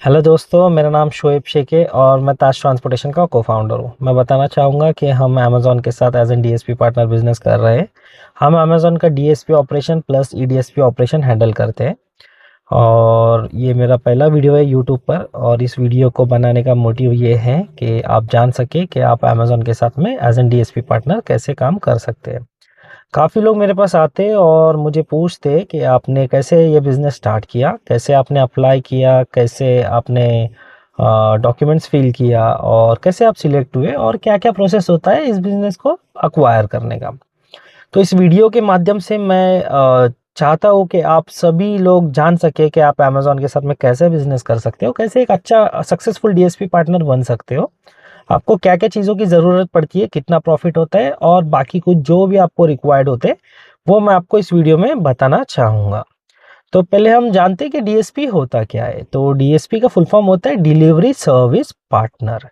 Hello दोस्तों, मेरा नाम शोएब शेख है और मैं ताज ट्रांसपोर्टेशन का को-फाउंडर हूँ। मैं बताना चाहूँगा कि हम अमेज़न के साथ as an DSP partner business कर रहे हैं। हम अमेज़न का DSP operation plus EDSP operation handle करते हैं और ये मेरा पहला वीडियो है यूट्यूब पर। और इस वीडियो को बनाने का मोटिव ये है कि आप जान सकें कि आप अमेज़न के साथ में एज़ एन डीएसपी पार्टनर कैसे काम कर सकते हैं। काफ़ी लोग मेरे पास आते और मुझे पूछते कि आपने कैसे ये बिज़नेस स्टार्ट किया, कैसे आपने अप्लाई किया, कैसे आपने डॉक्यूमेंट्स फिल किया और कैसे आप सिलेक्ट हुए और क्या-क्या प्रोसेस होता है इस बिज़नेस को एक्वायर करने का। तो इस वीडियो के माध्यम से मैं चाहता हूँ कि आप सभी लोग जान सकें कि आप अमेज़न के साथ में कैसे बिज़नेस कर सकते हो, कैसे एक अच्छा सक्सेसफुल डीएसपी पार्टनर बन सकते हो। आपको क्या-क्या चीज़ों की ज़रूरत पड़ती है, कितना प्रॉफ़िट होता है और बाकी कुछ जो भी आपको रिक्वायर्ड होते हैं, वो मैं आपको इस वीडियो में बताना चाहूँगा। तो पहले हम जानते हैं कि डीएसपी होता क्या है? तो डीएसपी का फुल फॉर्म होता है डिलीवरी सर्विस पार्टनर।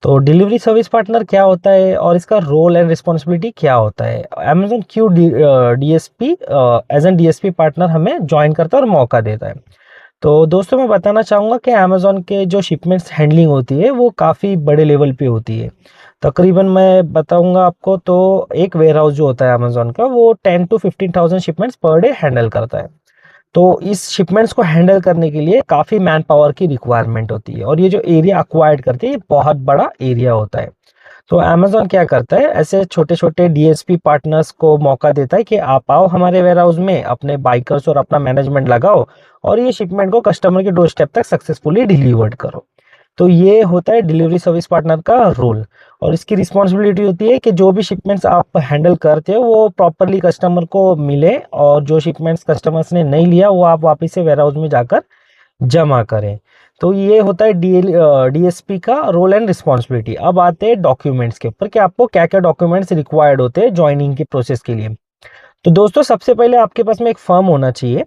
तो डिलीवरी सर्विस पार्टनर क्या होता है और इसका रोल एंड रिस्पॉन्सिबिलिटी क्या होता है? अमेज़न क्यों DSP as an DSP partner हमें जॉइन करता है और मौका देता है? तो दोस्तों, मैं बताना चाहूँगा कि अमेज़न के जो शिपमेंट्स हैंडलिंग होती है वो काफ़ी बड़े लेवल पे होती है। तकरीबन मैं बताऊँगा आपको तो एक वेयरहाउस जो होता है अमेज़न का वो 10 to 15,000 shipments per day handle करता है। तो इस शिपमेंट्स को हैंडल करने के लिए काफ़ी मैन पावर की रिक्वायरमेंट होती है और ये जो एरिया एक्वायर्ड करती है ये बहुत बड़ा एरिया होता है। तो अमेज़न क्या करता है, ऐसे छोटे-छोटे डीएसपी पार्टनर्स को मौका देता है कि आप आओ हमारे वेयरहाउस में, अपने बाइकर्स और अपना मैनेजमेंट लगाओ और ये शिपमेंट को कस्टमर के डोर स्टेप तक सक्सेसफुली डिलीवर्ड करो। तो ये होता है डिलीवरी सर्विस पार्टनर का रोल। और इसकी रिस्पॉन्सिबिलिटी होती है कि जो भी शिपमेंट्स आप हैंडल करते हो वो प्रॉपरली कस्टमर को मिले और जो शिपमेंट्स कस्टमर्स ने नहीं लिया वो आप वापस से वेयरहाउस में जाकर जमा करें। तो ये होता है डीएसपी का रोल एंड रिस्पॉन्सिबिलिटी। अब आते हैं डॉक्यूमेंट्स के ऊपर कि आपको क्या-क्या डॉक्यूमेंट्स रिक्वायर्ड होते हैं जॉइनिंग की प्रोसेस के लिए। तो दोस्तों, सबसे पहले आपके पास में एक फर्म होना चाहिए।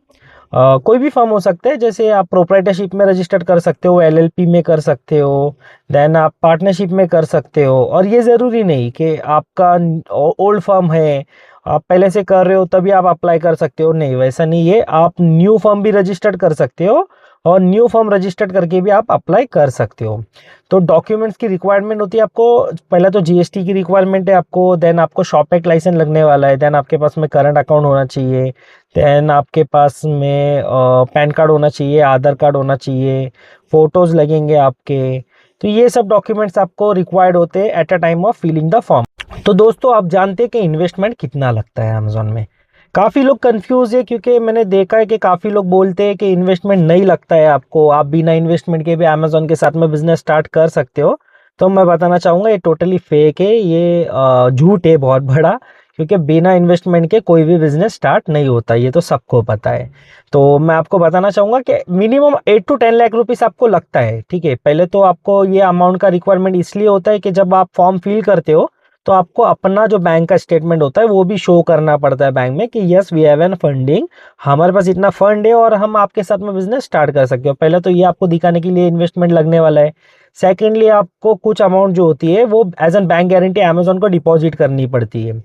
कोई भी फर्म हो सकता है, जैसे आप प्रोप्राइटरशिप में रजिस्टर्ड कर सकते हो, एलएलपी में कर सकते हो, देन आप पार्टनरशिप में कर सकते हो। और ये ज़रूरी नहीं कि आपका ओल्ड फर्म है, आप पहले से कर रहे हो तभी आप अप्लाई कर सकते हो, नहीं वैसा नहीं है। आप न्यू फर्म भी रजिस्टर्ड कर सकते हो और न्यू फर्म रजिस्टर्ड करके भी आप अप्लाई कर सकते हो। तो डॉक्यूमेंट्स की रिक्वायरमेंट होती है आपको, पहला तो जीएसटी की रिक्वायरमेंट है आपको, देन आपको शॉप एक्ट लाइसेंस लगने वाला है, देन आपके पास में करंट अकाउंट होना चाहिए, देन आपके पास में पैन कार्ड होना चाहिए, आधार कार्ड होना चाहिए, फ़ोटोज़ लगेंगे आपके। तो ये सब डॉक्यूमेंट्स आपको रिक्वायर्ड होते हैं at a time of filling the form. तो दोस्तों, आप जानते हैं कि इन्वेस्टमेंट कितना लगता है अमेज़न में? काफ़ी लोग कंफ्यूज है क्योंकि मैंने देखा है कि काफ़ी लोग बोलते हैं कि इन्वेस्टमेंट नहीं लगता है आपको, आप बिना इन्वेस्टमेंट के भी अमेज़न के साथ में बिज़नेस स्टार्ट कर सकते हो। तो मैं बताना चाहूँगा ये टोटली फेक है, ये झूठ है बहुत बड़ा, क्योंकि बिना इन्वेस्टमेंट के कोई भी बिज़नेस स्टार्ट नहीं होता, ये तो सबको पता है। तो मैं आपको बताना चाहूँगा कि मिनिमम 8 टू 10 लाख रुपीस आपको लगता है, ठीक है? पहले तो आपको ये अमाउंट का रिक्वायरमेंट इसलिए होता है कि जब आप फॉर्म फिल करते हो तो आपको अपना जो बैंक का स्टेटमेंट होता है वो भी शो करना पड़ता है बैंक में कि yes we have an funding, हमारे पास इतना फंड है और हम आपके साथ में बिजनेस स्टार्ट कर सकते हो। पहले तो ये आपको दिखाने के लिए इन्वेस्टमेंट लगने वाला है। सेकेंडली, आपको कुछ अमाउंट जो होती है वो as an bank guarantee Amazon को डिपॉजिट करनी पड़ती है।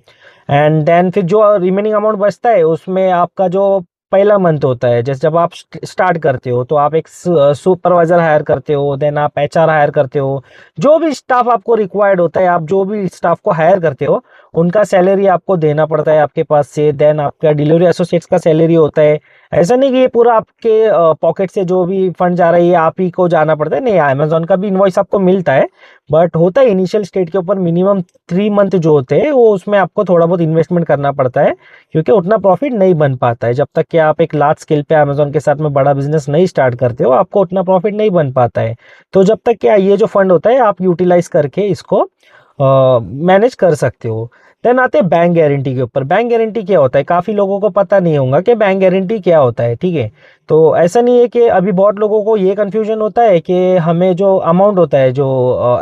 एंड देन फिर जो रिमेनिंग अमाउंट बचता है उसमें आपका जो पहला मंथ होता है, जैसे जब आप स्टार्ट करते हो तो आप एक सुपरवाइजर हायर करते हो, देन आप एचआर हायर करते हो। जो भी स्टाफ आपको रिक्वायर्ड होता है, आप जो भी स्टाफ को हायर करते हो उनका सैलरी आपको देना पड़ता है आपके पास से। देन आपका डिलीवरी एसोसिएट्स का सैलरी होता है। ऐसा नहीं कि ये पूरा आपके पॉकेट से जो भी फंड जा रहा है ये आप ही को जाना पड़ता है, नहीं, अमेजोन का भी इनवॉइस आपको मिलता है। बट होता है इनिशियल स्टेट के ऊपर मिनिमम 3 मंथ जो होते हैं वो उसमें आपको थोड़ा बहुत इन्वेस्टमेंट करना पड़ता है, क्योंकि उतना प्रॉफिट नहीं बन पाता है। जब तक कि आप एक लार्ज स्केल पे अमेजोन के साथ में बड़ा बिजनेस नहीं स्टार्ट करते हो आपको उतना प्रॉफिट नहीं बन पाता है। तो जब तक क्या ये जो फंड होता है आप यूटिलाइज करके इसको मैनेज कर सकते हो। देन आते हैं बैंक गारंटी के ऊपर। बैंक गारंटी क्या होता है, काफ़ी लोगों को पता नहीं होगा कि बैंक गारंटी क्या होता है, ठीक है? तो ऐसा नहीं है कि अभी बहुत लोगों को ये कन्फ्यूजन होता है कि हमें जो अमाउंट होता है जो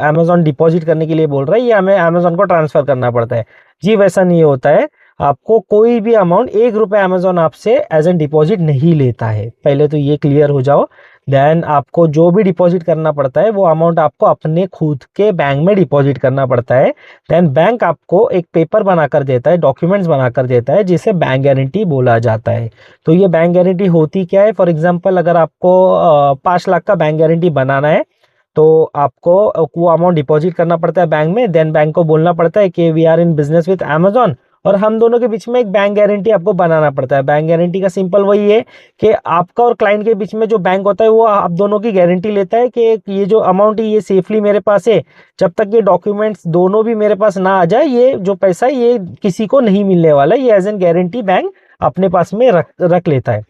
अमेज़न डिपॉजिट करने के लिए बोल रहा है ये हमें अमेज़न को ट्रांसफ़र करना पड़ता है। जी वैसा नहीं होता है। आपको कोई भी अमाउंट 1 रुपये अमेज़न आपसे एज़ एन डिपॉजिट नहीं लेता है, पहले तो ये क्लियर हो जाओ। देन आपको जो भी डिपॉजिट करना पड़ता है वो अमाउंट आपको अपने खुद के बैंक में डिपॉजिट करना पड़ता है। देन बैंक आपको एक पेपर बनाकर देता है, डॉक्यूमेंट्स बनाकर देता है, जिसे बैंक गारंटी बोला जाता है। तो ये बैंक गारंटी होती क्या है? फॉर एग्जांपल अगर आपको 5 लाख का बैंक गारंटी बनाना है तो आपको वो अमाउंट डिपॉजिट करना पड़ता है बैंक में। देन बैंक को बोलना पड़ता है कि we are in business with Amazon, और हम दोनों के बीच में एक बैंक गारंटी आपको बनाना पड़ता है। बैंक गारंटी का सिंपल वही है कि आपका और क्लाइंट के बीच में जो बैंक होता है वो आप दोनों की गारंटी लेता है कि ये जो अमाउंट है ये सेफली मेरे पास है, जब तक ये डॉक्यूमेंट्स दोनों भी मेरे पास ना आ जाए ये जो पैसा है ये किसी को नहीं मिलने वाला है। ये एज एन गारंटी बैंक अपने पास में रख लेता है।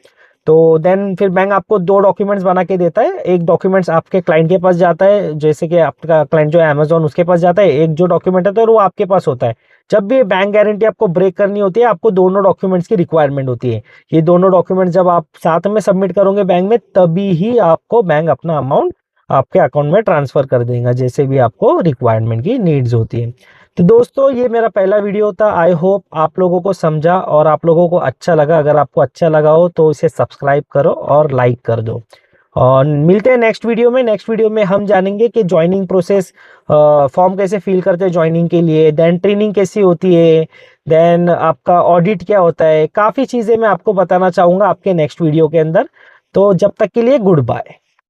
तो देन फिर बैंक आपको 2 डॉक्यूमेंट्स बना के देता है। एक डॉक्यूमेंट्स आपके क्लाइंट के पास जाता है, जैसे कि आपका क्लाइंट जो है अमेजोन उसके पास जाता है, एक जो डॉक्यूमेंट है तो वो आपके पास होता है। जब भी बैंक गारंटी आपको ब्रेक करनी होती है आपको दोनों डॉक्यूमेंट्स की रिक्वायरमेंट होती है। ये दोनों डॉक्यूमेंट्स जब आप साथ में सबमिट करोगे बैंक में तभी ही आपको बैंक अपना अमाउंट आपके अकाउंट में ट्रांसफर कर देगा, जैसे भी आपको रिक्वायरमेंट की नीड्स होती है। तो दोस्तों ये मेरा पहला वीडियो था। आई होप आप लोगों को समझा और आप लोगों को अच्छा लगा। अगर आपको अच्छा लगा हो तो इसे सब्सक्राइब करो और लाइक कर दो। और मिलते हैं नेक्स्ट वीडियो में। नेक्स्ट वीडियो में हम जानेंगे कि ज्वाइनिंग प्रोसेस, फॉर्म कैसे फिल करते हैं ज्वाइनिंग के लिए, देन ट्रेनिंग कैसी होती है, देन आपका ऑडिट क्या होता है। काफ़ी चीज़ें मैं आपको बताना चाहूँगा आपके नेक्स्ट वीडियो के अंदर। तो जब तक के लिए गुड बाय।